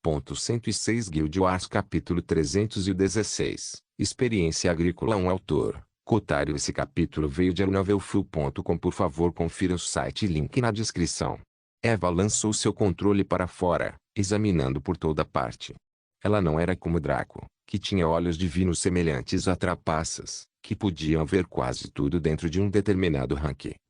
106 Guild Wars Capítulo 316 Experiência Agrícola. Autor, Kotaru. Esse capítulo veio de novelfull.com. Por favor, confira o site, link na descrição. Eva lançou seu controle para fora, examinando por toda parte. Ela não era como Draco, que tinha olhos divinos semelhantes a trapaças, que podiam ver quase tudo dentro de um determinado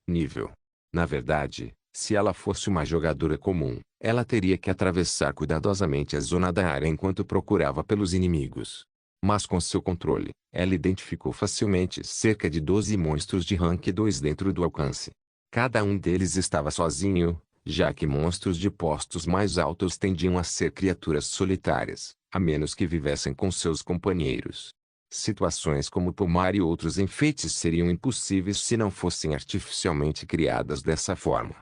nível. Na verdade, se ela fosse uma jogadora comum, ela teria que atravessar cuidadosamente a zona da área enquanto procurava pelos inimigos. Mas com seu controle, ela identificou facilmente cerca de 12 monstros de rank 2 dentro do alcance. Cada um deles estava sozinho, já que monstros de postos mais altos tendiam a ser criaturas solitárias, a menos que vivessem com seus companheiros. Situações como pomar e outros enfeites seriam impossíveis se não fossem artificialmente criadas dessa forma.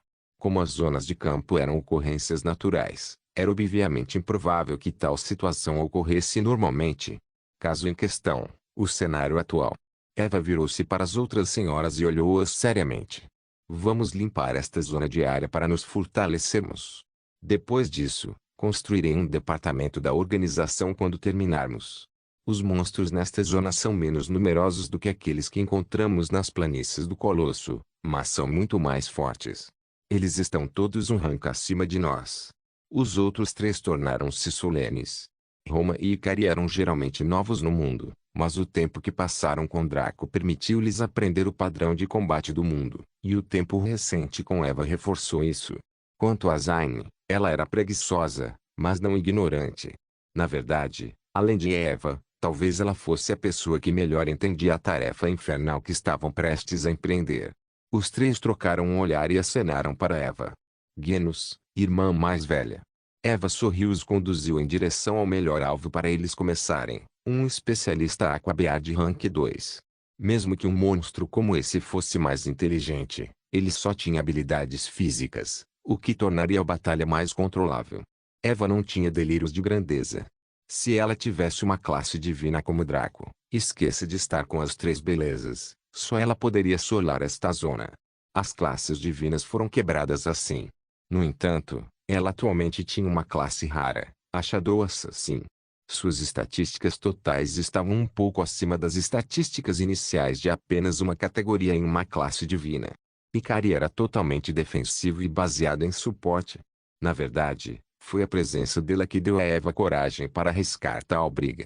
Como as zonas de campo eram ocorrências naturais, era obviamente improvável que tal situação ocorresse normalmente. Caso em questão, o cenário atual. Eva virou-se para as outras senhoras e olhou-as seriamente. Vamos limpar esta zona de área para nos fortalecermos. Depois disso, construirei um departamento da organização quando terminarmos. Os monstros nesta zona são menos numerosos do que aqueles que encontramos nas planícies do Colosso, mas são muito mais fortes. Eles estão todos um rank acima de nós. Os outros três tornaram-se solenes. Roma e Ikari eram geralmente novos no mundo, mas o tempo que passaram com Draco permitiu-lhes aprender o padrão de combate do mundo, e o tempo recente com Eva reforçou isso. Quanto a Zayn, ela era preguiçosa, mas não ignorante. Na verdade, além de Eva, talvez ela fosse a pessoa que melhor entendia a tarefa infernal que estavam prestes a empreender. Os três trocaram um olhar e acenaram para Eva. Genos, irmã mais velha. Eva sorriu e os conduziu em direção ao melhor alvo para eles começarem, um especialista Aquabear de rank 2. Mesmo que um monstro como esse fosse mais inteligente, ele só tinha habilidades físicas, o que tornaria a batalha mais controlável. Eva não tinha delírios de grandeza. Se ela tivesse uma classe divina como Draco, esqueça de estar com as três belezas, só ela poderia solar esta zona. As classes divinas foram quebradas assim. No entanto, ela atualmente tinha uma classe rara, a Shadow Assassin. Suas estatísticas totais estavam um pouco acima das estatísticas iniciais de apenas uma categoria em uma classe divina. Ikari era totalmente defensivo e baseado em suporte. Na verdade, foi a presença dela que deu a Eva coragem para arriscar tal briga.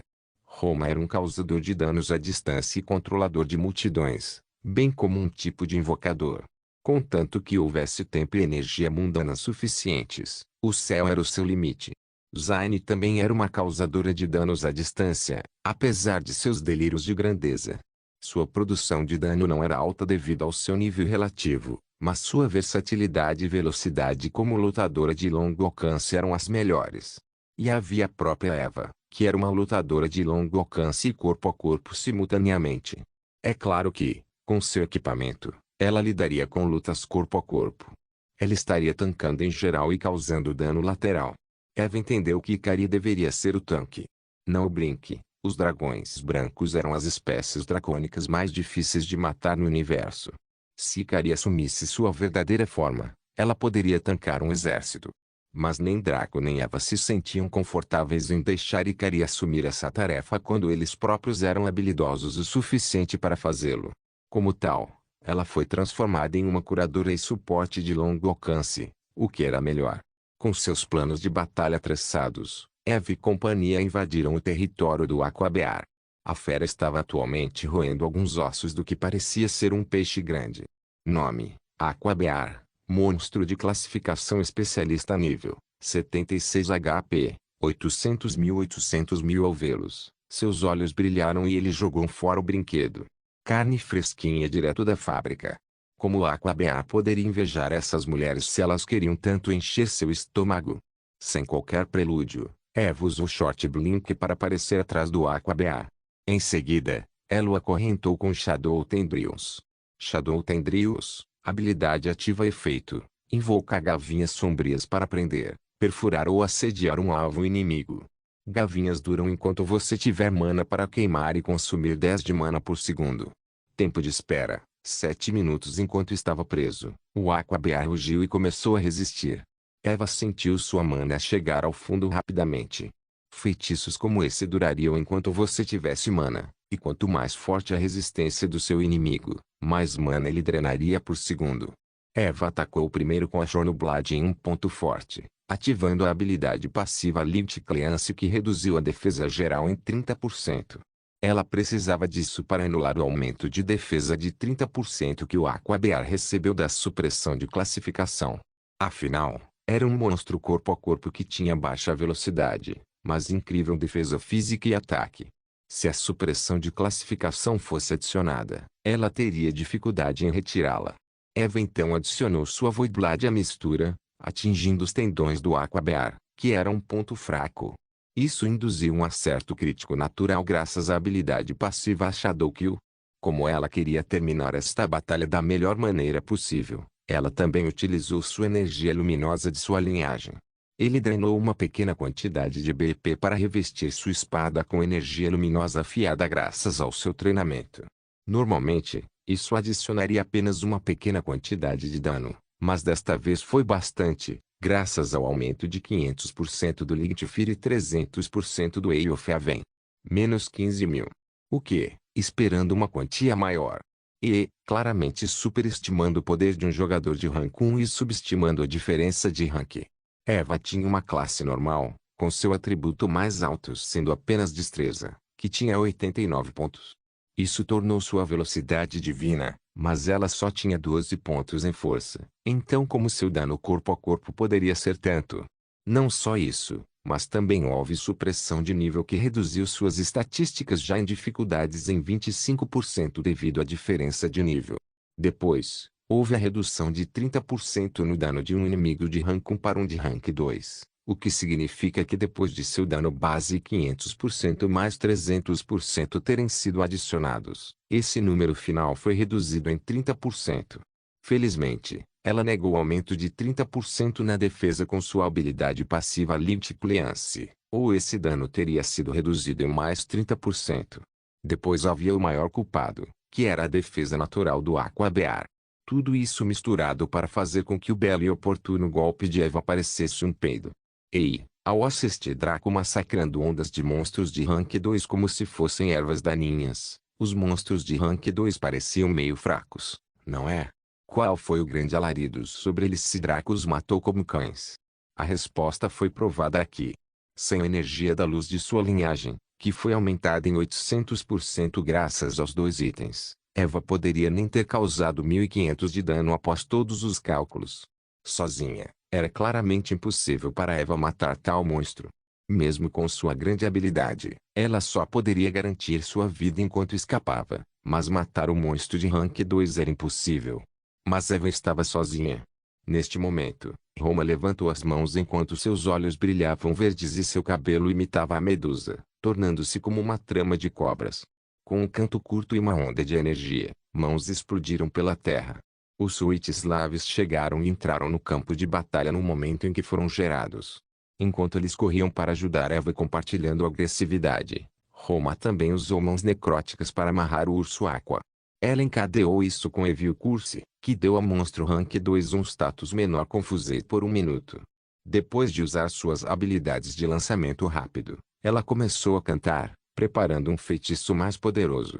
Roma era um causador de danos à distância e controlador de multidões, bem como um tipo de invocador. Contanto que houvesse tempo e energia mundana suficientes, o céu era o seu limite. Zayn também era uma causadora de danos à distância, apesar de seus delírios de grandeza. Sua produção de dano não era alta devido ao seu nível relativo, mas sua versatilidade e velocidade como lutadora de longo alcance eram as melhores. E havia a própria Eva, que era uma lutadora de longo alcance e corpo a corpo simultaneamente. É claro que, com seu equipamento, ela lidaria com lutas corpo a corpo. Ela estaria tancando em geral e causando dano lateral. Eva entendeu que Ikari deveria ser o tanque. Não brinque, os dragões brancos eram as espécies dracônicas mais difíceis de matar no universo. Se Ikari assumisse sua verdadeira forma, ela poderia tancar um exército. Mas nem Draco nem Eva se sentiam confortáveis em deixar Ikari assumir essa tarefa quando eles próprios eram habilidosos o suficiente para fazê-lo. Como tal, ela foi transformada em uma curadora e suporte de longo alcance, o que era melhor. Com seus planos de batalha traçados, Eva e companhia invadiram o território do Aquabear. A fera estava atualmente roendo alguns ossos do que parecia ser um peixe grande. Nome: Aquabear, monstro de classificação especialista nível 76 HP, 800.000 ao vê-los. Seus olhos brilharam e ele jogou fora o brinquedo. Carne fresquinha direto da fábrica. Como o Aquabear poderia invejar essas mulheres se elas queriam tanto encher seu estômago? Sem qualquer prelúdio, Eva usou Short Blink para aparecer atrás do Aquabear. Em seguida, ela o acorrentou com Shadow Tendrils. Shadow Tendrils, habilidade ativa efeito, invoca gavinhas sombrias para prender, perfurar ou assediar um alvo inimigo. Gavinhas duram enquanto você tiver mana para queimar e consumir 10 de mana por segundo. Tempo de espera: 7 minutos. Enquanto estava preso, o Aquabear rugiu e começou a resistir. Eva sentiu sua mana chegar ao fundo rapidamente. Feitiços como esse durariam enquanto você tivesse mana, e quanto mais forte a resistência do seu inimigo, mais mana ele drenaria por segundo. Eva atacou primeiro com a Chronoblade em um ponto forte, ativando a habilidade passiva Limit Cleance que reduziu a defesa geral em 30%. Ela precisava disso para anular o aumento de defesa de 30% que o Aqua Bear recebeu da supressão de classificação. Afinal, era um monstro corpo a corpo que tinha baixa velocidade, mas incrível defesa física e ataque. Se a supressão de classificação fosse adicionada, ela teria dificuldade em retirá-la. Eva então adicionou sua Voidblade à mistura, atingindo os tendões do Aqua Bear, que era um ponto fraco. Isso induziu um acerto crítico natural graças à habilidade passiva Shadow Kill. Como ela queria terminar esta batalha da melhor maneira possível, ela também utilizou sua energia luminosa de sua linhagem. Ele drenou uma pequena quantidade de BP para revestir sua espada com energia luminosa afiada graças ao seu treinamento. Normalmente, isso adicionaria apenas uma pequena quantidade de dano, mas desta vez foi bastante, graças ao aumento de 500% do Lightfire e 300% do Eye of Heaven. Menos 15.000. O que, esperando uma quantia maior. E, claramente superestimando o poder de um jogador de rank 1 e subestimando a diferença de rank. Eva tinha uma classe normal, com seu atributo mais alto sendo apenas destreza, que tinha 89 pontos. Isso tornou sua velocidade divina, mas ela só tinha 12 pontos em força. Então como seu dano corpo a corpo poderia ser tanto? Não só isso, mas também houve supressão de nível que reduziu suas estatísticas já em dificuldades em 25% devido à diferença de nível. Depois, houve a redução de 30% no dano de um inimigo de rank 1 para um de rank 2. O que significa que depois de seu dano base 500% mais 300% terem sido adicionados, esse número final foi reduzido em 30%. Felizmente, ela negou o aumento de 30% na defesa com sua habilidade passiva Limit Cleance, ou esse dano teria sido reduzido em mais 30%. Depois havia o maior culpado, que era a defesa natural do Aqua Bear. Tudo isso misturado para fazer com que o belo e oportuno golpe de Eva parecesse um peido. Ei, ao assistir Draco massacrando ondas de monstros de rank 2 como se fossem ervas daninhas, os monstros de rank 2 pareciam meio fracos, não é? Qual foi o grande alarido sobre eles se Draco os matou como cães? A resposta foi provada aqui. Sem a energia da luz de sua linhagem, que foi aumentada em 800% graças aos dois itens, Eva poderia nem ter causado 1.500 de dano após todos os cálculos. Sozinha, era claramente impossível para Eva matar tal monstro. Mesmo com sua grande habilidade, ela só poderia garantir sua vida enquanto escapava, mas matar o monstro de rank 2 era impossível. Mas Eva estava sozinha. Neste momento, Roma levantou as mãos enquanto seus olhos brilhavam verdes e seu cabelo imitava a medusa, tornando-se como uma trama de cobras. Com um canto curto e uma onda de energia, mãos explodiram pela terra. Os Suítes-Slaves chegaram e entraram no campo de batalha no momento em que foram gerados. Enquanto eles corriam para ajudar Eva compartilhando agressividade, Roma também usou mãos necróticas para amarrar o urso Aqua. Ela encadeou isso com Evil Curse, que deu a monstro rank 2 um status menor com Fusei por um minuto. Depois de usar suas habilidades de lançamento rápido, ela começou a cantar, preparando um feitiço mais poderoso.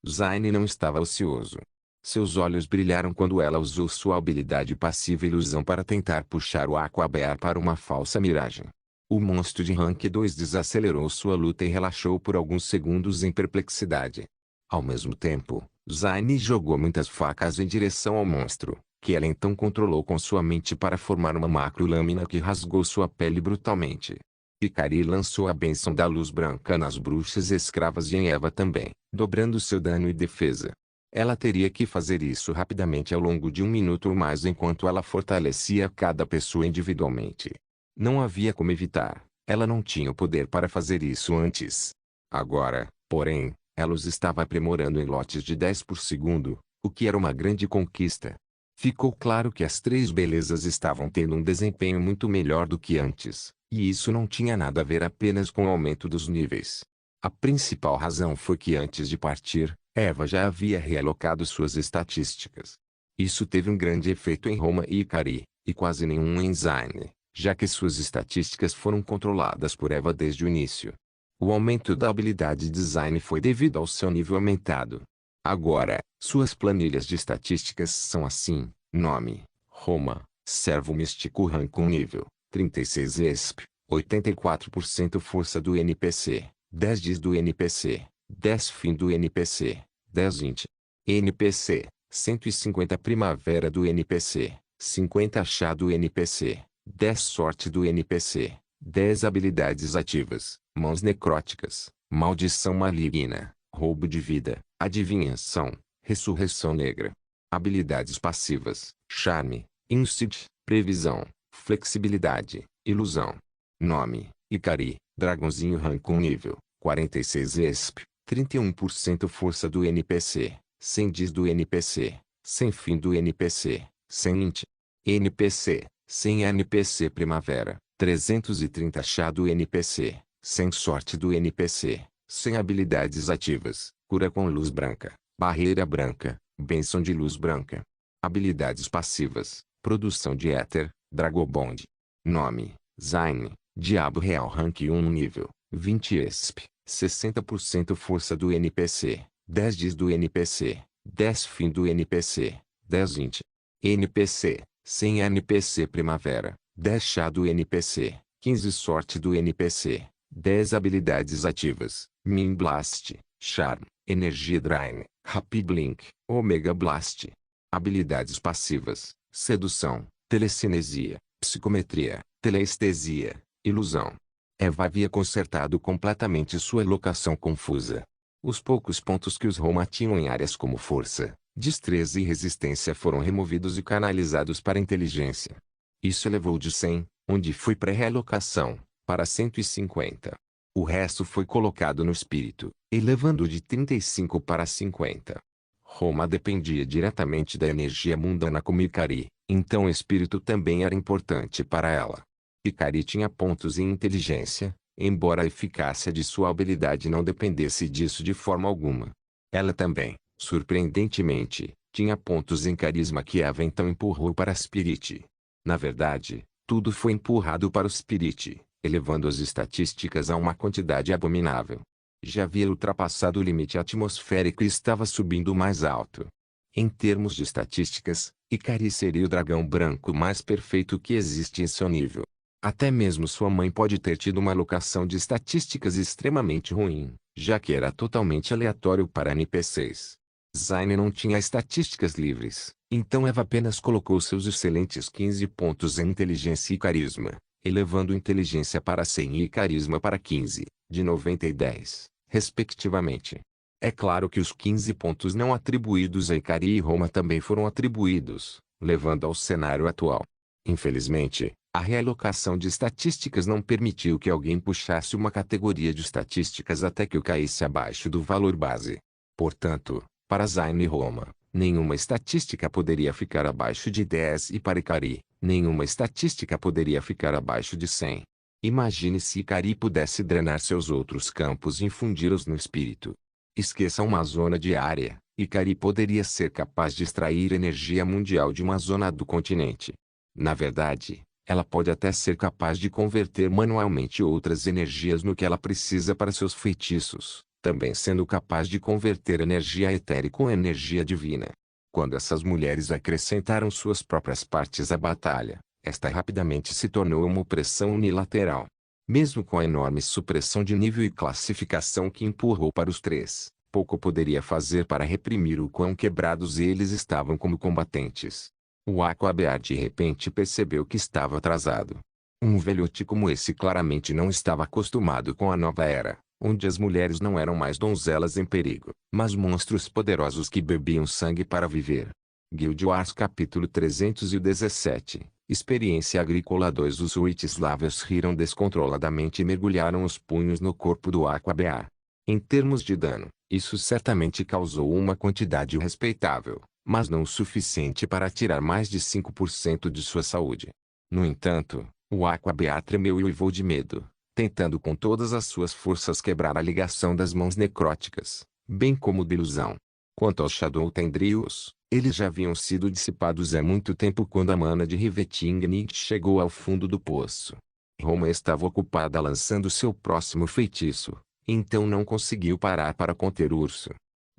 Zayn não estava ocioso. Seus olhos brilharam quando ela usou sua habilidade passiva Ilusão para tentar puxar o Aqua Bear para uma falsa miragem. O monstro de rank 2 desacelerou sua luta e relaxou por alguns segundos em perplexidade. Ao mesmo tempo, Zayn jogou muitas facas em direção ao monstro, que ela então controlou com sua mente para formar uma macro-lâmina que rasgou sua pele brutalmente. Ikari lançou a bênção da luz branca nas bruxas escravas e em Eva também, dobrando seu dano e defesa. Ela teria que fazer isso rapidamente ao longo de um minuto ou mais enquanto ela fortalecia cada pessoa individualmente. Não havia como evitar, ela não tinha o poder para fazer isso antes. Agora, porém, ela os estava aprimorando em lotes de 10 por segundo, o que era uma grande conquista. Ficou claro que as três belezas estavam tendo um desempenho muito melhor do que antes, e isso não tinha nada a ver apenas com o aumento dos níveis. A principal razão foi que antes de partir, Eva já havia realocado suas estatísticas. Isso teve um grande efeito em Roma e Ikari, e quase nenhum em Zayn, já que suas estatísticas foram controladas por Eva desde o início. O aumento da habilidade design foi devido ao seu nível aumentado. Agora, suas planilhas de estatísticas são assim: nome, Roma, servo místico rank 1 nível, 36 ESP, 84% força do NPC, 10 dias do NPC, 10 fim do NPC, 10 int. NPC, 150 primavera do NPC, 50 chá do NPC, 10 sorte do NPC, 10 habilidades ativas, mãos necróticas, maldição maligna, roubo de vida, adivinhação, ressurreição negra. Habilidades passivas, charme, insight, previsão, flexibilidade, ilusão. Nome, Ikari, dragãozinho rank 1 nível, 46 ESP, 31% força do NPC, 100 dias do NPC, 100 fim do NPC, 100 int. NPC, 100 NPC primavera, 330 chá do NPC, 100 sorte do NPC, 100 habilidades ativas, cura com luz branca, barreira branca, bênção de luz branca. Habilidades passivas, produção de éter, Dragobond. Nome, Zayn, Diabo Real rank 1 no nível, 20 ESP, 60% força do NPC, 10 dias do NPC, 10 fim do NPC, 10 int. NPC, 100 NPC primavera, 10 chá do NPC, 15 sorte do NPC, 10 habilidades ativas, Min Blast, Charm, Energia Drain, Happy Blink, Omega Blast. Habilidades passivas, sedução, telecinesia, psicometria, teleestesia, ilusão. Eva havia consertado completamente sua locação confusa. Os poucos pontos que os Roma tinham em áreas como força, destreza e resistência foram removidos e canalizados para inteligência. Isso elevou de 100, onde foi pré-realocação, para 150. O resto foi colocado no espírito, elevando de 35 para 50. Roma dependia diretamente da energia mundana como Ikari, então o espírito também era importante para ela. Ikari tinha pontos em inteligência, embora a eficácia de sua habilidade não dependesse disso de forma alguma. Ela também, surpreendentemente, tinha pontos em carisma que Eva então empurrou para Spirit. Na verdade, tudo foi empurrado para o Spirit, elevando as estatísticas a uma quantidade abominável. Já havia ultrapassado o limite atmosférico e estava subindo mais alto. Em termos de estatísticas, Ikari seria o dragão branco mais perfeito que existe em seu nível. Até mesmo sua mãe pode ter tido uma alocação de estatísticas extremamente ruim, já que era totalmente aleatório para NPCs. Zayn não tinha estatísticas livres, então Eva apenas colocou seus excelentes 15 pontos em inteligência e carisma, elevando inteligência para 100 e carisma para 15, de 90 e 10, respectivamente. É claro que os 15 pontos não atribuídos a Ikari e Roma também foram atribuídos, levando ao cenário atual. Infelizmente, a realocação de estatísticas não permitiu que alguém puxasse uma categoria de estatísticas até que o caísse abaixo do valor base. Portanto, para Zayn e Roma, nenhuma estatística poderia ficar abaixo de 10 e para Ikari, nenhuma estatística poderia ficar abaixo de 100. Imagine se Ikari pudesse drenar seus outros campos e infundi-los no espírito. Esqueça uma zona de área, Ikari poderia ser capaz de extrair energia mundial de uma zona do continente. Na verdade, ela pode até ser capaz de converter manualmente outras energias no que ela precisa para seus feitiços, também sendo capaz de converter energia etérica em energia divina. Quando essas mulheres acrescentaram suas próprias partes à batalha, esta rapidamente se tornou uma opressão unilateral. Mesmo com a enorme supressão de nível e classificação que empurrou para os três, pouco poderia fazer para reprimir o quão quebrados eles estavam como combatentes. O Aquabear de repente percebeu que estava atrasado. Um velhote como esse claramente não estava acostumado com a nova era, onde as mulheres não eram mais donzelas em perigo, mas monstros poderosos que bebiam sangue para viver. Guild Wars capítulo 317, Experiência Agrícola 2. Os Witchslavers riram descontroladamente e mergulharam os punhos no corpo do Aquabear. Em termos de dano, isso certamente causou uma quantidade respeitável, mas não o suficiente para tirar mais de 5% de sua saúde. No entanto, o Aquabear tremeu e uivou de medo, tentando com todas as suas forças quebrar a ligação das mãos necróticas, bem como da ilusão. Quanto aos Shadow Tendrils, Eles já haviam sido dissipados há muito tempo quando a mana de Rivetingnight chegou ao fundo do poço. Roma estava ocupada lançando seu próximo feitiço, então não conseguiu parar para conter o urso.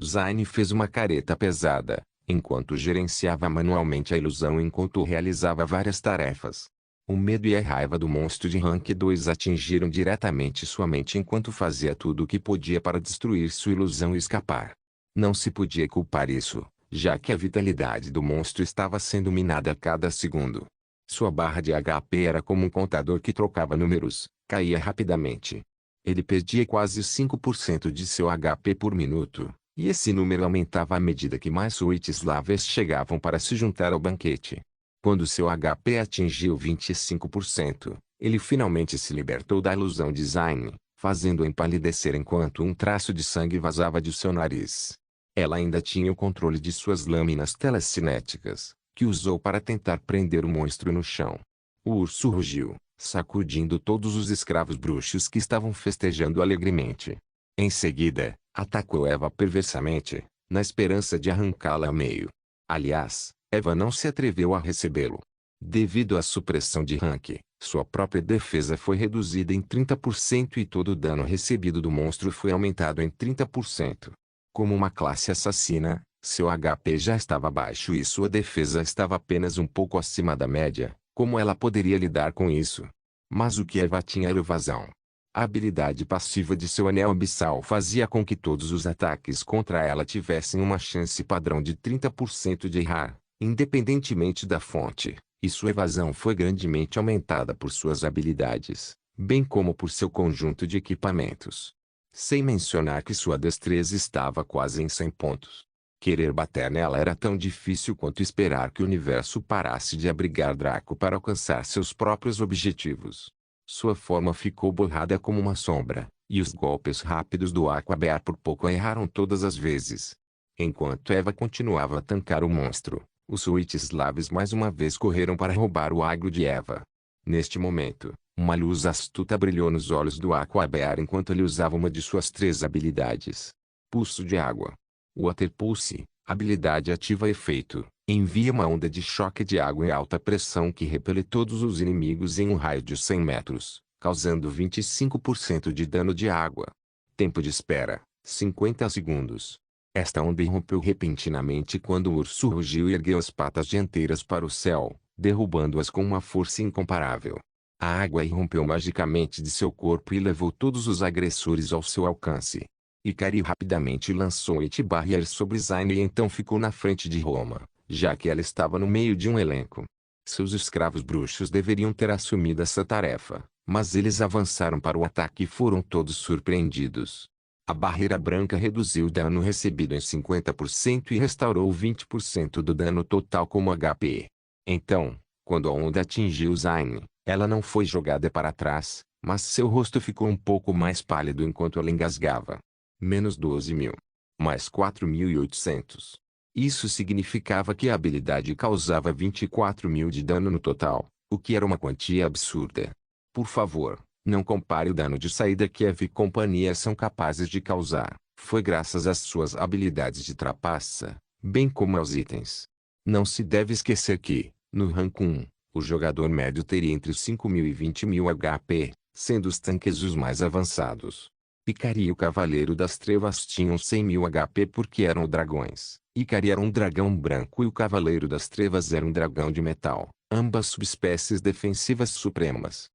Zayn fez uma careta pesada, enquanto gerenciava manualmente a ilusão enquanto realizava várias tarefas. O medo e a raiva do monstro de Rank 2 atingiram diretamente sua mente enquanto fazia tudo o que podia para destruir sua ilusão e escapar. Não se podia culpar isso, já que a vitalidade do monstro estava sendo minada a cada segundo. Sua barra de HP era como um contador que trocava números, caía rapidamente. Ele perdia quase 5% de seu HP por minuto, e esse número aumentava à medida que mais Witchslavers chegavam para se juntar ao banquete. Quando seu HP atingiu 25%, ele finalmente se libertou da ilusão de Zayn, fazendo-o empalidecer enquanto um traço de sangue vazava de seu nariz. Ela ainda tinha o controle de suas lâminas telecinéticas, que usou para tentar prender o monstro no chão. O urso rugiu, sacudindo todos os escravos bruxos que estavam festejando alegremente. Em seguida, atacou Eva perversamente, na esperança de arrancá-la ao meio. Aliás, Eva não se atreveu a recebê-lo. Devido à supressão de Rank, sua própria defesa foi reduzida em 30% e todo o dano recebido do monstro foi aumentado em 30%. Como uma classe assassina, seu HP já estava baixo e sua defesa estava apenas um pouco acima da média. Como ela poderia lidar com isso? Mas o que Eva tinha era evasão. A habilidade passiva de seu anel abissal fazia com que todos os ataques contra ela tivessem uma chance padrão de 30% de errar, independentemente da fonte, e sua evasão foi grandemente aumentada por suas habilidades, bem como por seu conjunto de equipamentos. Sem mencionar que sua destreza estava quase em 100 pontos. Querer bater nela era tão difícil quanto esperar que o universo parasse de abrigar Draco para alcançar seus próprios objetivos. Sua forma ficou borrada como uma sombra, e os golpes rápidos do Aquabear por pouco erraram todas as vezes. Enquanto Eva continuava a tancar o monstro, os Witchslavers mais uma vez correram para roubar o agro de Eva. Neste momento, uma luz astuta brilhou nos olhos do Aquabear enquanto ele usava uma de suas 3 habilidades. Pulso de água. Water Pulse, habilidade ativa efeito, envia uma onda de choque de água em alta pressão que repele todos os inimigos em um raio de 100 metros, causando 25% de dano de água. Tempo de espera, 50 segundos. Esta onda irrompeu repentinamente quando o urso rugiu e ergueu as patas dianteiras para o céu, derrubando-as com uma força incomparável. A água irrompeu magicamente de seu corpo e levou todos os agressores ao seu alcance. Ikari rapidamente lançou It Barrier sobre Zayn e então ficou na frente de Roma, já que ela estava no meio de um elenco. Seus escravos bruxos deveriam ter assumido essa tarefa, mas eles avançaram para o ataque e foram todos surpreendidos. A barreira branca reduziu o dano recebido em 50% e restaurou 20% do dano total como HP. Então, quando a onda atingiu Zayn, ela não foi jogada para trás, mas seu rosto ficou um pouco mais pálido enquanto ela engasgava. Menos 12.000. Mais 4.800. Isso significava que a habilidade causava 24.000 de dano no total, o que era uma quantia absurda. Por favor, não compare o dano de saída que Eva e companhia são capazes de causar. Foi graças às suas habilidades de trapaça, bem como aos itens. Não se deve esquecer que, no rank 1, o jogador médio teria entre 5.000 e 20.000 HP, sendo os tanques os mais avançados. Ikari e o Cavaleiro das Trevas tinham 100.000 HP porque eram dragões. Ikari era um dragão branco e o Cavaleiro das Trevas era um dragão de metal, ambas subespécies defensivas supremas.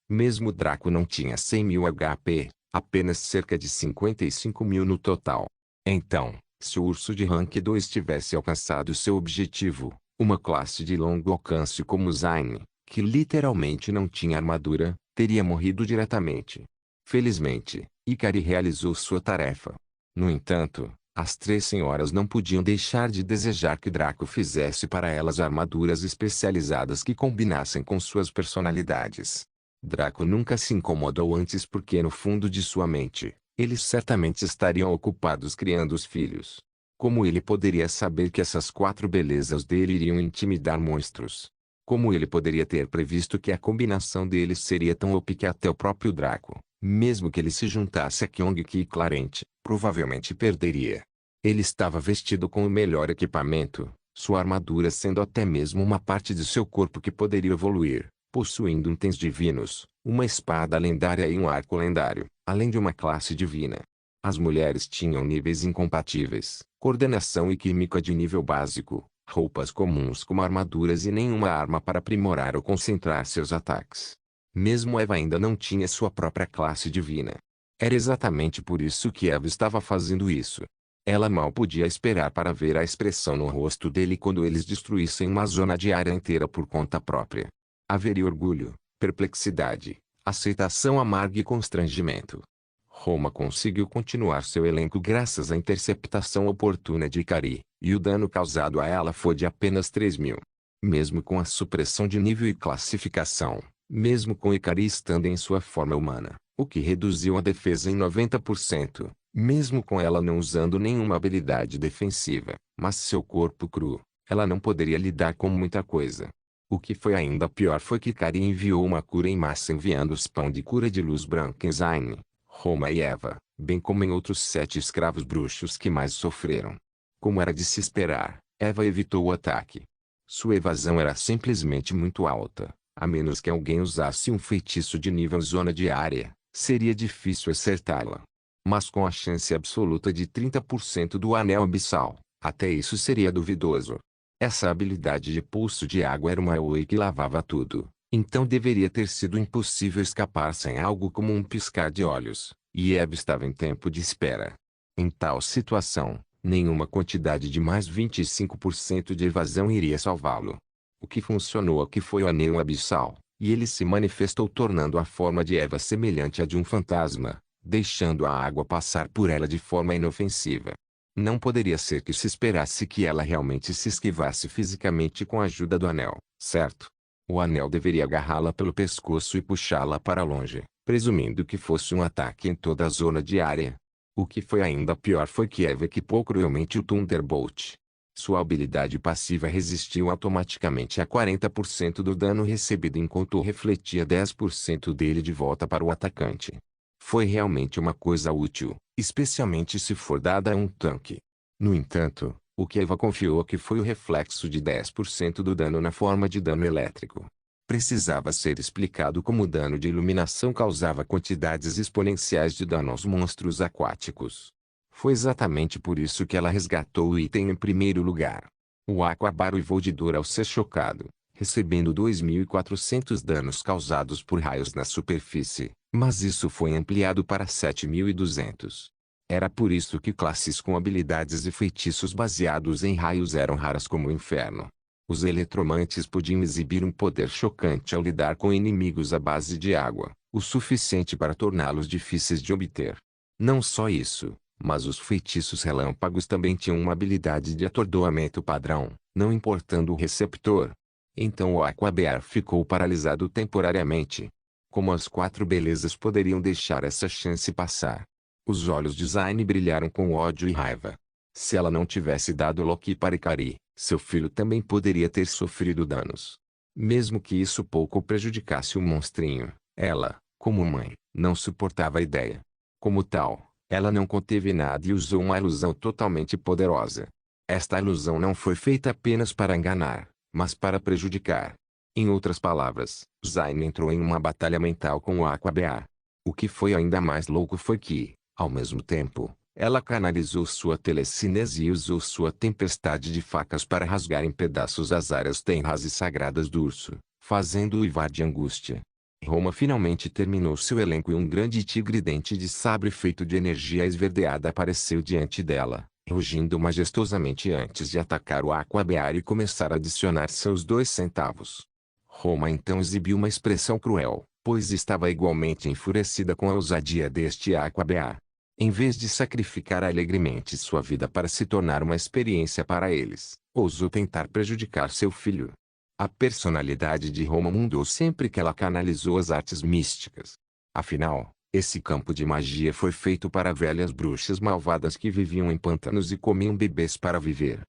Mesmo Draco não tinha 100.000 HP, apenas cerca de 55.000 no total. Então, se o urso de rank 2 tivesse alcançado seu objetivo, uma classe de longo alcance como Zayn, que literalmente não tinha armadura, teria morrido diretamente. Felizmente, Ikari realizou sua tarefa. No entanto, as 3 senhoras não podiam deixar de desejar que Draco fizesse para elas armaduras especializadas que combinassem com suas personalidades. Draco nunca se incomodou antes porque no fundo de sua mente, eles certamente estariam ocupados criando os filhos. Como ele poderia saber que essas 4 belezas dele iriam intimidar monstros? Como ele poderia ter previsto que a combinação deles seria tão OP que até o próprio Draco, mesmo que ele se juntasse a Kyongki e Clarente, provavelmente perderia. Ele estava vestido com o melhor equipamento, sua armadura sendo até mesmo uma parte de seu corpo que poderia evoluir, possuindo itens divinos, uma espada lendária e um arco lendário, além de uma classe divina. As mulheres tinham níveis incompatíveis, coordenação e química de nível básico, roupas comuns como armaduras e nenhuma arma para aprimorar ou concentrar seus ataques. Mesmo Eva ainda não tinha sua própria classe divina. Era exatamente por isso que Eva estava fazendo isso. Ela mal podia esperar para ver a expressão no rosto dele quando eles destruíssem uma zona de área inteira por conta própria. Haveria orgulho, perplexidade, aceitação amarga e constrangimento. Roma conseguiu continuar seu elenco graças à interceptação oportuna de Ikari, e o dano causado a ela foi de apenas 3.000. Mesmo com a supressão de nível e classificação, mesmo com Ikari estando em sua forma humana, o que reduziu a defesa em 90%, mesmo com ela não usando nenhuma habilidade defensiva, mas seu corpo cru, ela não poderia lidar com muita coisa. O que foi ainda pior foi que Ikari enviou uma cura em massa enviando os pão de cura de luz branca em Zayn, Roma e Eva, bem como em outros 7 escravos bruxos que mais sofreram. Como era de se esperar, Eva evitou o ataque. Sua evasão era simplesmente muito alta, a menos que alguém usasse um feitiço de nível zona de área, seria difícil acertá-la. Mas com a chance absoluta de 30% do anel abissal, até isso seria duvidoso. Essa habilidade de pulso de água era uma Oi que lavava tudo. Então deveria ter sido impossível escapar sem algo como um piscar de olhos, e Eva estava em tempo de espera. Em tal situação, nenhuma quantidade de mais 25% de evasão iria salvá-lo. O que funcionou aqui foi o anel abissal, e ele se manifestou tornando a forma de Eva semelhante à de um fantasma, deixando a água passar por ela de forma inofensiva. Não poderia ser que se esperasse que ela realmente se esquivasse fisicamente com a ajuda do anel, certo? O anel deveria agarrá-la pelo pescoço e puxá-la para longe, presumindo que fosse um ataque em toda a zona de área. O que foi ainda pior foi que Eva equipou cruelmente o Thunderbolt. Sua habilidade passiva resistiu automaticamente a 40% do dano recebido enquanto refletia 10% dele de volta para o atacante. Foi realmente uma coisa útil, especialmente se for dada a um tanque. No entanto, o que Eva confiou que foi o reflexo de 10% do dano na forma de dano elétrico. Precisava ser explicado como o dano de iluminação causava quantidades exponenciais de dano aos monstros aquáticos. Foi exatamente por isso que ela resgatou o item em primeiro lugar. O Aquabar uivou de dor ao ser chocado, recebendo 2.400 danos causados por raios na superfície, mas isso foi ampliado para 7.200. Era por isso que classes com habilidades e feitiços baseados em raios eram raras como o inferno. Os eletromantes podiam exibir um poder chocante ao lidar com inimigos à base de água, o suficiente para torná-los difíceis de obter. Não só isso, mas os feitiços relâmpagos também tinham uma habilidade de atordoamento padrão, não importando o receptor. Então o Aquabear ficou paralisado temporariamente. Como as 4 belezas poderiam deixar essa chance passar? Os olhos de Zayn brilharam com ódio e raiva. Se ela não tivesse dado Loki para Ikari, seu filho também poderia ter sofrido danos. Mesmo que isso pouco prejudicasse o monstrinho, ela, como mãe, não suportava a ideia. Como tal, ela não conteve nada e usou uma ilusão totalmente poderosa. Esta ilusão não foi feita apenas para enganar, mas para prejudicar. Em outras palavras, Zayn entrou em uma batalha mental com o Aquabear. O que foi ainda mais louco foi que, ao mesmo tempo, ela canalizou sua telecinese e usou sua tempestade de facas para rasgar em pedaços as áreas tenras e sagradas do urso, fazendo-o uivar de angústia. Roma finalmente terminou seu elenco e um grande tigre dente de sabre feito de energia esverdeada apareceu diante dela, rugindo majestosamente antes de atacar o Aquabear e começar a adicionar seus 2 centavos. Roma então exibiu uma expressão cruel, pois estava igualmente enfurecida com a ousadia deste Aquabear. Em vez de sacrificar alegremente sua vida para se tornar uma experiência para eles, ousou tentar prejudicar seu filho. A personalidade de Roma mudou sempre que ela canalizou as artes místicas. Afinal, esse campo de magia foi feito para velhas bruxas malvadas que viviam em pântanos e comiam bebês para viver.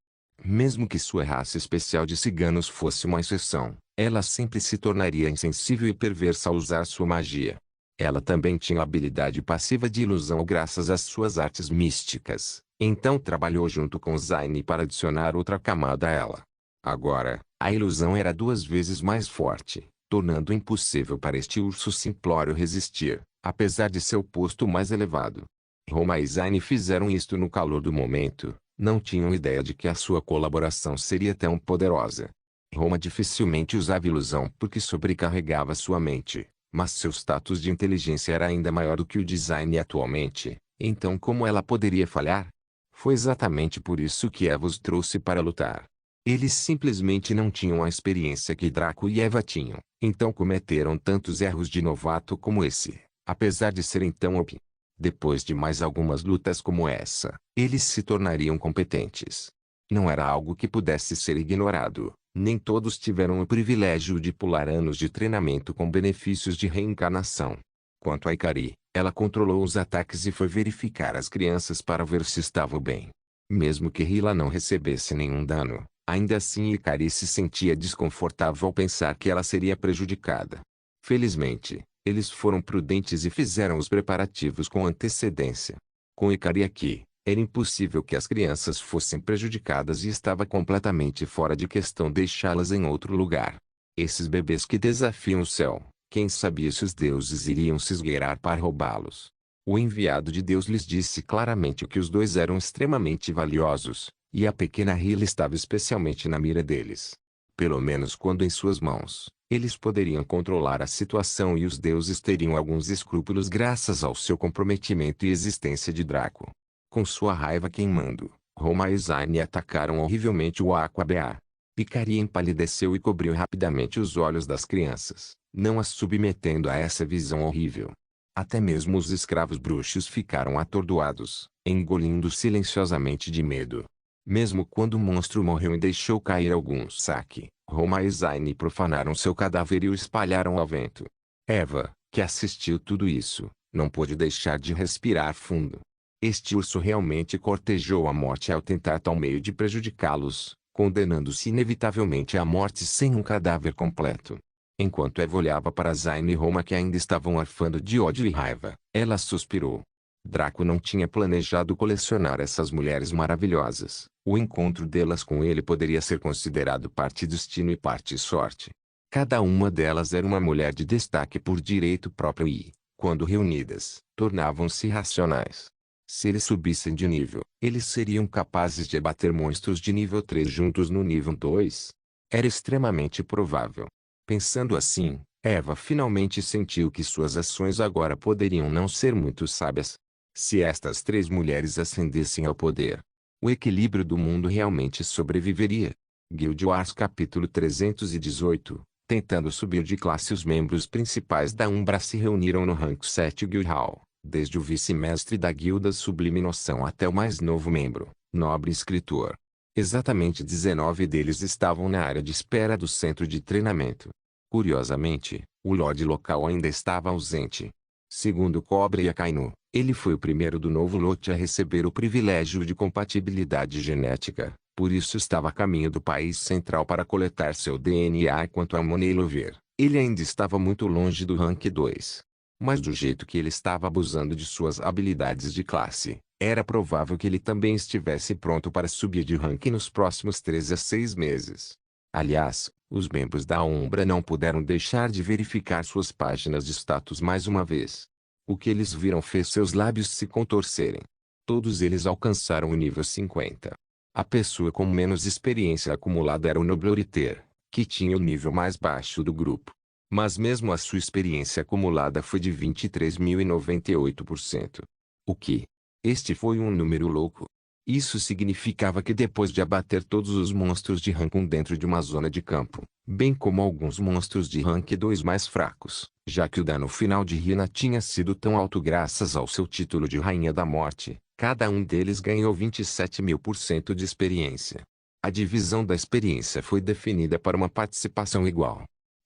Mesmo que sua raça especial de ciganos fosse uma exceção, ela sempre se tornaria insensível e perversa ao usar sua magia. Ela também tinha habilidade passiva de ilusão graças às suas artes místicas, então trabalhou junto com Zayn para adicionar outra camada a ela. Agora, a ilusão era 2 vezes mais forte, tornando impossível para este urso simplório resistir, apesar de seu posto mais elevado. Roma e Zayn fizeram isto no calor do momento, não tinham ideia de que a sua colaboração seria tão poderosa. Roma dificilmente usava ilusão porque sobrecarregava sua mente, mas seu status de inteligência era ainda maior do que o de Zayn atualmente, então como ela poderia falhar? Foi exatamente por isso que Eva os trouxe para lutar. Eles simplesmente não tinham a experiência que Draco e Eva tinham, então cometeram tantos erros de novato como esse, apesar de serem tão OP. Depois de mais algumas lutas como essa, eles se tornariam competentes. Não era algo que pudesse ser ignorado, nem todos tiveram o privilégio de pular anos de treinamento com benefícios de reencarnação. Quanto a Ikari, ela controlou os ataques e foi verificar as crianças para ver se estavam bem. Mesmo que Hila não recebesse nenhum dano, ainda assim Ikari se sentia desconfortável ao pensar que ela seria prejudicada. Felizmente, eles foram prudentes e fizeram os preparativos com antecedência. Com Ikari aqui, era impossível que as crianças fossem prejudicadas e estava completamente fora de questão deixá-las em outro lugar. Esses bebês que desafiam o céu, quem sabia se os deuses iriam se esgueirar para roubá-los. O enviado de Deus lhes disse claramente que os dois eram extremamente valiosos, e a pequena Hila estava especialmente na mira deles. Pelo menos quando em suas mãos, eles poderiam controlar a situação e os deuses teriam alguns escrúpulos graças ao seu comprometimento e existência de Draco. Com sua raiva queimando, Roma e Zayn atacaram horrivelmente o Aquabea. Ikari empalideceu e cobriu rapidamente os olhos das crianças, não as submetendo a essa visão horrível. Até mesmo os escravos bruxos ficaram atordoados, engolindo silenciosamente de medo. Mesmo quando o monstro morreu e deixou cair alguns saque, Roma e Zayn profanaram seu cadáver e o espalharam ao vento. Eva, que assistiu tudo isso, não pôde deixar de respirar fundo. Este urso realmente cortejou a morte ao tentar tal meio de prejudicá-los, condenando-se inevitavelmente à morte sem um cadáver completo. Enquanto Eva olhava para Zayn e Roma que ainda estavam arfando de ódio e raiva, ela suspirou. Draco não tinha planejado colecionar essas mulheres maravilhosas. O encontro delas com ele poderia ser considerado parte destino e parte sorte. Cada uma delas era uma mulher de destaque por direito próprio e, quando reunidas, tornavam-se racionais. Se eles subissem de nível, eles seriam capazes de abater monstros de nível 3 juntos no nível 2. Era extremamente provável. Pensando assim, Eva finalmente sentiu que suas ações agora poderiam não ser muito sábias. Se estas 3 mulheres ascendessem ao poder, o equilíbrio do mundo realmente sobreviveria. Guild Wars capítulo 318. Tentando subir de classe, os membros principais da Umbra se reuniram no rank 7 Guild Hall. Desde o vice-mestre da guilda Sublime Noção até o mais novo membro, Nobre Escritor. Exatamente 19 deles estavam na área de espera do centro de treinamento. Curiosamente, o Lorde local ainda estava ausente. Segundo Cobra e Akainu, ele foi o primeiro do novo lote a receber o privilégio de compatibilidade genética, por isso estava a caminho do país central para coletar seu DNA. Quanto a Money Lover, ele ainda estava muito longe do rank 2. Mas do jeito que ele estava abusando de suas habilidades de classe, era provável que ele também estivesse pronto para subir de ranking nos próximos 3 a 6 meses. Aliás, os membros da Umbra não puderam deixar de verificar suas páginas de status mais uma vez. O que eles viram fez seus lábios se contorcerem. Todos eles alcançaram o nível 50. A pessoa com menos experiência acumulada era o Nobloriter, que tinha o nível mais baixo do grupo. Mas mesmo a sua experiência acumulada foi de 23.098%. O que? Este foi um número louco. Isso significava que depois de abater todos os monstros de rank 1 dentro de uma zona de campo, bem como alguns monstros de rank 2 mais fracos, já que o dano final de Hina tinha sido tão alto graças ao seu título de Rainha da Morte, cada um deles ganhou 27.000% de experiência. A divisão da experiência foi definida para uma participação igual.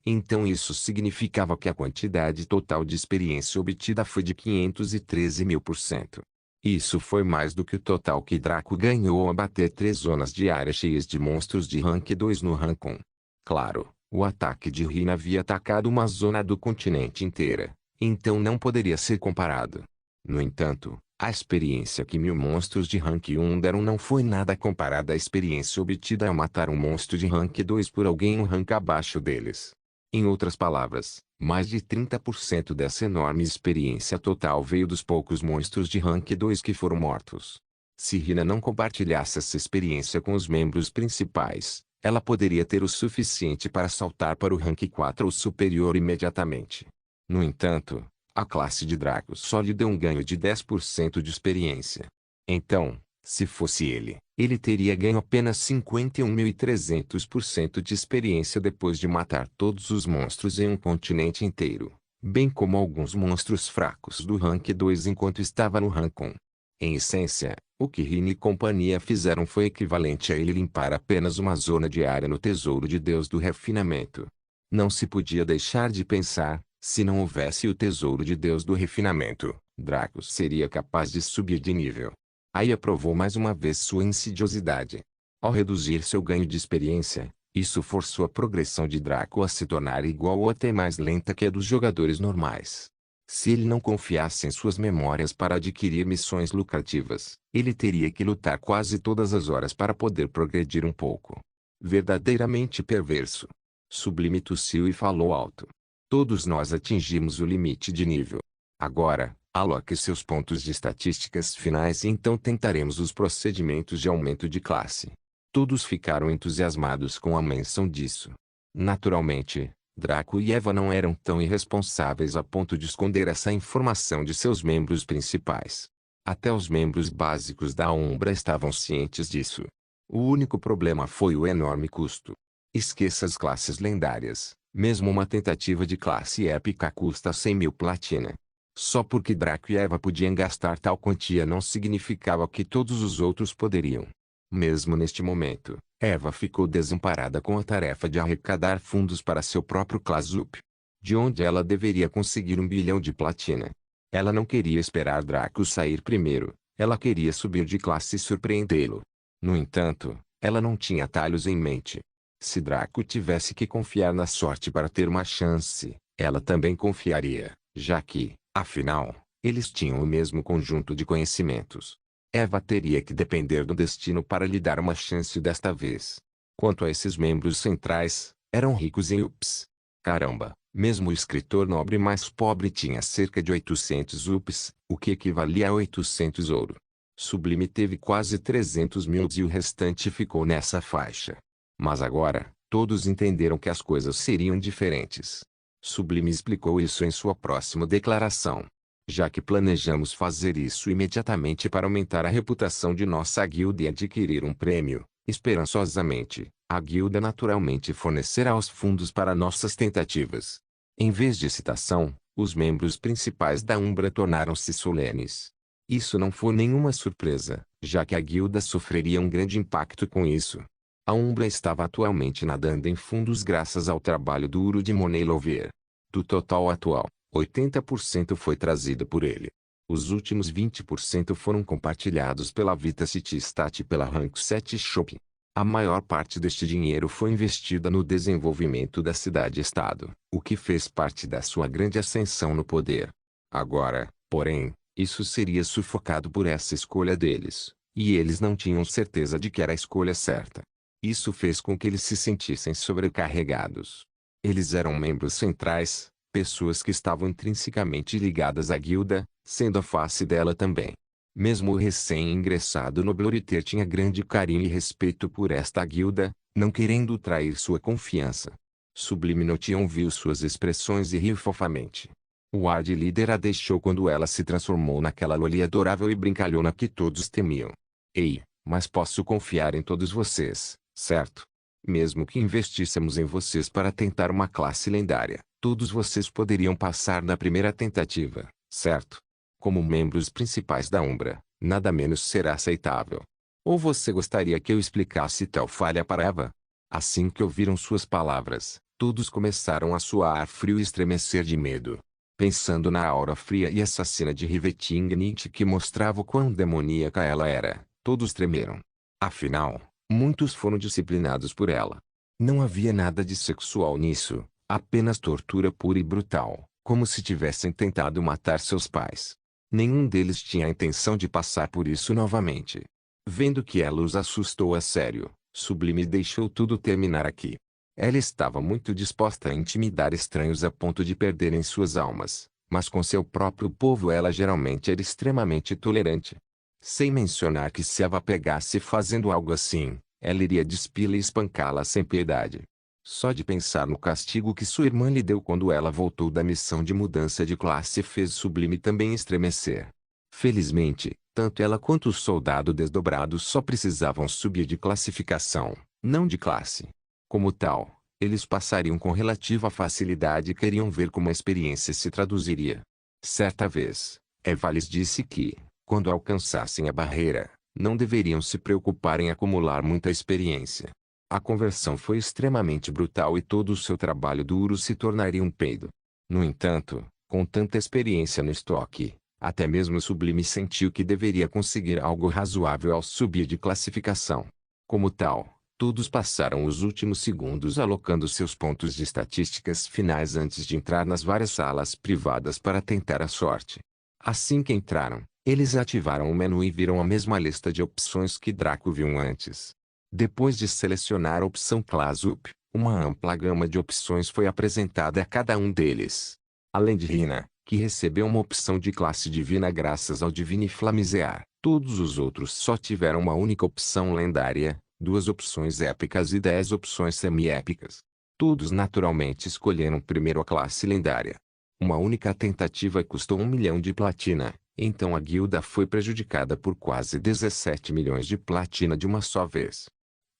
Então isso significava que a quantidade total de experiência obtida foi de 513.000%. Isso foi mais do que o total que Draco ganhou ao abater 3 zonas de área cheias de monstros de rank 2 no rank 1. Claro, o ataque de Hina havia atacado uma zona do continente inteira, então não poderia ser comparado. No entanto, a experiência que 1000 monstros de rank 1 deram não foi nada comparada à experiência obtida ao matar um monstro de rank 2 por alguém um rank abaixo deles. Em outras palavras, mais de 30% dessa enorme experiência total veio dos poucos monstros de rank 2 que foram mortos. Se Hina não compartilhasse essa experiência com os membros principais, ela poderia ter o suficiente para saltar para o rank 4 ou superior imediatamente. No entanto, a classe de Draco só lhe deu um ganho de 10% de experiência. Então, se fosse ele teria ganho apenas 51.300% de experiência depois de matar todos os monstros em um continente inteiro, bem como alguns monstros fracos do rank 2 enquanto estava no rank 1. Em essência, o que Hina e companhia fizeram foi equivalente a ele limpar apenas uma zona de área no tesouro de Deus do refinamento. Não se podia deixar de pensar, se não houvesse o tesouro de Deus do refinamento, Draco seria capaz de subir de nível. Aya provou mais uma vez sua insidiosidade. Ao reduzir seu ganho de experiência, isso forçou a progressão de Draco a se tornar igual ou até mais lenta que a dos jogadores normais. Se ele não confiasse em suas memórias para adquirir missões lucrativas, ele teria que lutar quase todas as horas para poder progredir um pouco. Verdadeiramente perverso. Sublime tossiu e falou alto. Todos nós atingimos o limite de nível. Agora, aloque seus pontos de estatísticas finais e então tentaremos os procedimentos de aumento de classe. Todos ficaram entusiasmados com a menção disso. Naturalmente, Draco e Eva não eram tão irresponsáveis a ponto de esconder essa informação de seus membros principais. Até os membros básicos da Umbra estavam cientes disso. O único problema foi o enorme custo. Esqueça as classes lendárias. Mesmo uma tentativa de classe épica custa 100.000 platina. Só porque Draco e Eva podiam gastar tal quantia não significava que todos os outros poderiam. Mesmo neste momento, Eva ficou desamparada com a tarefa de arrecadar fundos para seu próprio Clasup, de onde ela deveria conseguir 1 bilhão de platina. Ela não queria esperar Draco sair primeiro, ela queria subir de classe e surpreendê-lo. No entanto, ela não tinha atalhos em mente. Se Draco tivesse que confiar na sorte para ter uma chance, ela também confiaria, já que, afinal, eles tinham o mesmo conjunto de conhecimentos. Eva teria que depender do destino para lhe dar uma chance desta vez. Quanto a esses membros centrais, eram ricos em UPs. Caramba, mesmo o escritor nobre mais pobre tinha cerca de 800 UPs, o que equivalia a 800 ouro. Sublime teve quase 300.000 e o restante ficou nessa faixa. Mas agora, todos entenderam que as coisas seriam diferentes. Sublime explicou isso em sua próxima declaração. Já que planejamos fazer isso imediatamente para aumentar a reputação de nossa guilda e adquirir um prêmio, esperançosamente, a guilda naturalmente fornecerá os fundos para nossas tentativas. Em vez de citação, os membros principais da Umbra tornaram-se solenes. Isso não foi nenhuma surpresa, já que a guilda sofreria um grande impacto com isso. A Umbra estava atualmente nadando em fundos graças ao trabalho duro de Monet Louvier. Do total atual, 80% foi trazido por ele. Os últimos 20% foram compartilhados pela Vita City Stat e pela Rank 7 Shop. A maior parte deste dinheiro foi investida no desenvolvimento da cidade-estado, o que fez parte da sua grande ascensão no poder. Agora, porém, isso seria sufocado por essa escolha deles, e eles não tinham certeza de que era a escolha certa. Isso fez com que eles se sentissem sobrecarregados. Eles eram membros centrais, pessoas que estavam intrinsecamente ligadas à guilda, sendo a face dela também. Mesmo o recém-ingressado Nobloriter tinha grande carinho e respeito por esta guilda, não querendo trair sua confiança. Sublime Notion viu suas expressões e riu fofamente. O ar de líder a deixou quando ela se transformou naquela loli adorável e brincalhona que todos temiam. Ei, mas posso confiar em todos vocês, certo? Mesmo que investíssemos em vocês para tentar uma classe lendária, todos vocês poderiam passar na primeira tentativa, certo? Como membros principais da Umbra, nada menos será aceitável. Ou você gostaria que eu explicasse tal falha para Eva? Assim que ouviram suas palavras, todos começaram a suar frio e estremecer de medo. Pensando na aura fria e assassina de Rivetingnit que mostrava o quão demoníaca ela era, todos tremeram. Afinal, muitos foram disciplinados por ela. Não havia nada de sexual nisso, apenas tortura pura e brutal, como se tivessem tentado matar seus pais. Nenhum deles tinha a intenção de passar por isso novamente. Vendo que ela os assustou a sério, Sublime deixou tudo terminar aqui. Ela estava muito disposta a intimidar estranhos a ponto de perderem suas almas, mas com seu próprio povo ela geralmente era extremamente tolerante. Sem mencionar que se Eva pegasse fazendo algo assim, ela iria despí-la e espancá-la sem piedade. Só de pensar no castigo que sua irmã lhe deu quando ela voltou da missão de mudança de classe fez Sublime também estremecer. Felizmente, tanto ela quanto o soldado desdobrado só precisavam subir de classificação, não de classe. Como tal, eles passariam com relativa facilidade e queriam ver como a experiência se traduziria. Certa vez, Eva lhes disse que, quando alcançassem a barreira, não deveriam se preocupar em acumular muita experiência. A conversão foi extremamente brutal e todo o seu trabalho duro se tornaria um peido. No entanto, com tanta experiência no estoque, até mesmo Sublime sentiu que deveria conseguir algo razoável ao subir de classificação. Como tal, todos passaram os últimos segundos alocando seus pontos de estatísticas finais antes de entrar nas várias salas privadas para tentar a sorte. Assim que entraram, eles ativaram o menu e viram a mesma lista de opções que Draco viu antes. Depois de selecionar a opção Class Up, uma ampla gama de opções foi apresentada a cada um deles. Além de Rina, que recebeu uma opção de classe divina graças ao Divine Flamezear, todos os outros só tiveram uma única opção lendária, 2 opções épicas e 10 opções semi-épicas. Todos naturalmente escolheram primeiro a classe lendária. Uma única tentativa custou 1 milhão de platina, então a guilda foi prejudicada por quase 17 milhões de platina de uma só vez.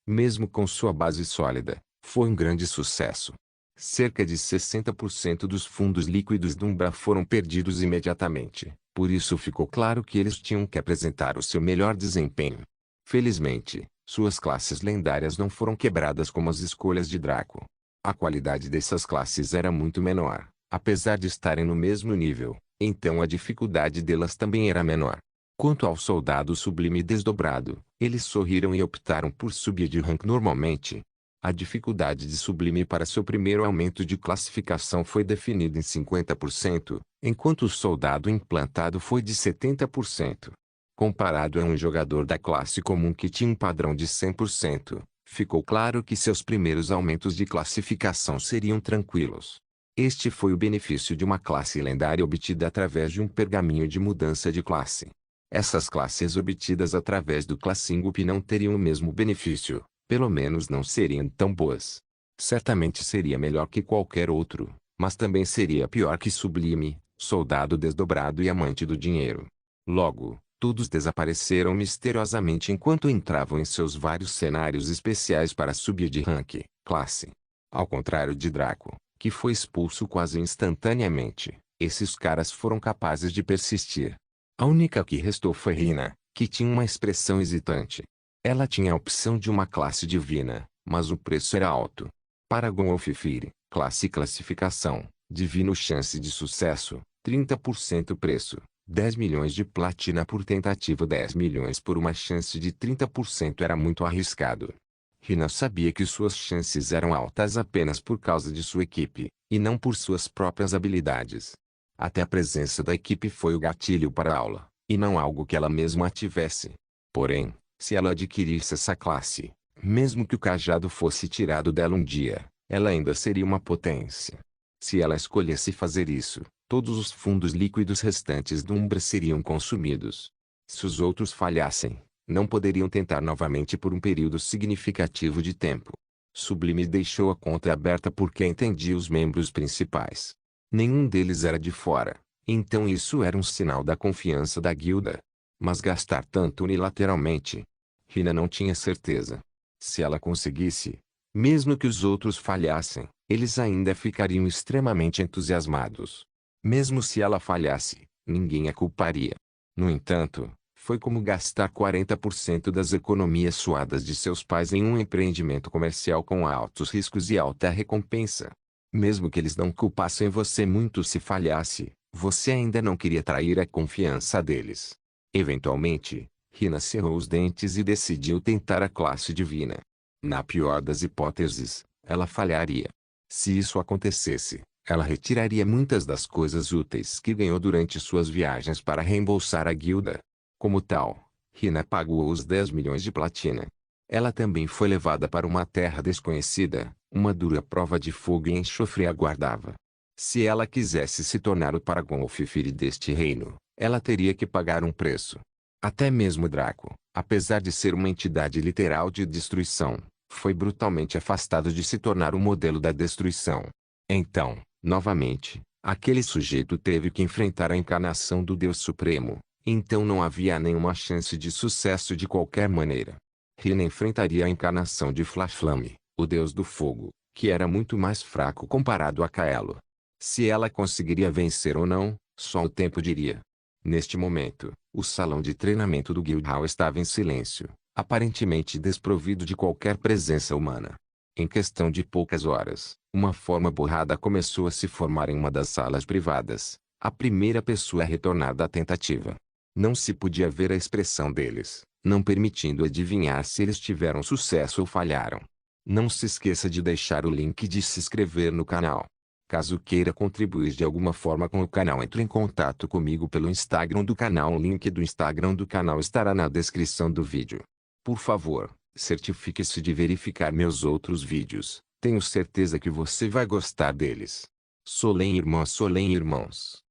Mesmo com sua base sólida, foi um grande sucesso. Cerca de 60% dos fundos líquidos do Umbra foram perdidos imediatamente, por isso ficou claro que eles tinham que apresentar o seu melhor desempenho. Felizmente, suas classes lendárias não foram quebradas como as escolhas de Draco. A qualidade dessas classes era muito menor, apesar de estarem no mesmo nível, então a dificuldade delas também era menor. Quanto ao soldado Sublime desdobrado, eles sorriram e optaram por subir de rank normalmente. A dificuldade de Sublime para seu primeiro aumento de classificação foi definida em 50%, enquanto o soldado implantado foi de 70%. Comparado a um jogador da classe comum que tinha um padrão de 100%, ficou claro que seus primeiros aumentos de classificação seriam tranquilos. Este foi o benefício de uma classe lendária obtida através de um pergaminho de mudança de classe. Essas classes obtidas através do Classing Up não teriam o mesmo benefício, pelo menos não seriam tão boas. Certamente seria melhor que qualquer outro, mas também seria pior que Sublime, Soldado Desdobrado e Amante do Dinheiro. Logo, todos desapareceram misteriosamente enquanto entravam em seus vários cenários especiais para subir de rank, classe. Ao contrário de Draco, que foi expulso quase instantaneamente, esses caras foram capazes de persistir. A única que restou foi Rina, que tinha uma expressão hesitante. Ela tinha a opção de uma classe divina, mas o preço era alto. Paragon of Fire, classe e classificação, divino chance de sucesso, 30% preço, 10 milhões de platina por tentativa 10 milhões por uma chance de 30% era muito arriscado. Rina sabia que suas chances eram altas apenas por causa de sua equipe, e não por suas próprias habilidades. Até a presença da equipe foi o gatilho para a aula, e não algo que ela mesma tivesse. Porém, se ela adquirisse essa classe, mesmo que o cajado fosse tirado dela um dia, ela ainda seria uma potência. Se ela escolhesse fazer isso, todos os fundos líquidos restantes do Umbra seriam consumidos. Se os outros falhassem, não poderiam tentar novamente por um período significativo de tempo. Sublime deixou a conta aberta porque entendia os membros principais. Nenhum deles era de fora, então isso era um sinal da confiança da guilda. Mas gastar tanto unilateralmente? Rina não tinha certeza. Se ela conseguisse, mesmo que os outros falhassem, eles ainda ficariam extremamente entusiasmados. Mesmo se ela falhasse, ninguém a culparia. No entanto, foi como gastar 40% das economias suadas de seus pais em um empreendimento comercial com altos riscos e alta recompensa. Mesmo que eles não culpassem você muito se falhasse, você ainda não queria trair a confiança deles. Eventualmente, Rina cerrou os dentes e decidiu tentar a classe divina. Na pior das hipóteses, ela falharia. Se isso acontecesse, Ela retiraria muitas das coisas úteis que ganhou durante suas viagens para reembolsar a guilda. Como tal, Rina pagou os 10 milhões de platina. Ela também foi levada para uma terra desconhecida, uma dura prova de fogo e enxofre a aguardava. Se ela quisesse se tornar o Paragon ou Fifiri deste reino, ela teria que pagar um preço. Até mesmo Draco, apesar de ser uma entidade literal de destruição, foi brutalmente afastado de se tornar o modelo da destruição. Então, novamente, aquele sujeito teve que enfrentar a encarnação do Deus Supremo, então não havia nenhuma chance de sucesso de qualquer maneira. Rina enfrentaria a encarnação de Flaflame, o Deus do Fogo, que era muito mais fraco comparado a Kaelo. Se ela conseguiria vencer ou não, só o tempo diria. Neste momento, o salão de treinamento do Guild Hall estava em silêncio, aparentemente desprovido de qualquer presença humana. Em questão de poucas horas, uma forma borrada começou a se formar em uma das salas privadas, a primeira pessoa a retornar da tentativa. Não se podia ver a expressão deles, não permitindo adivinhar se eles tiveram sucesso ou falharam. Não se esqueça de deixar o link de se inscrever no canal. Caso queira contribuir de alguma forma com o canal, entre em contato comigo pelo Instagram do canal. O link do Instagram do canal estará na descrição do vídeo. Por favor, certifique-se de verificar meus outros vídeos, tenho certeza que você vai gostar deles. Solem irmãos.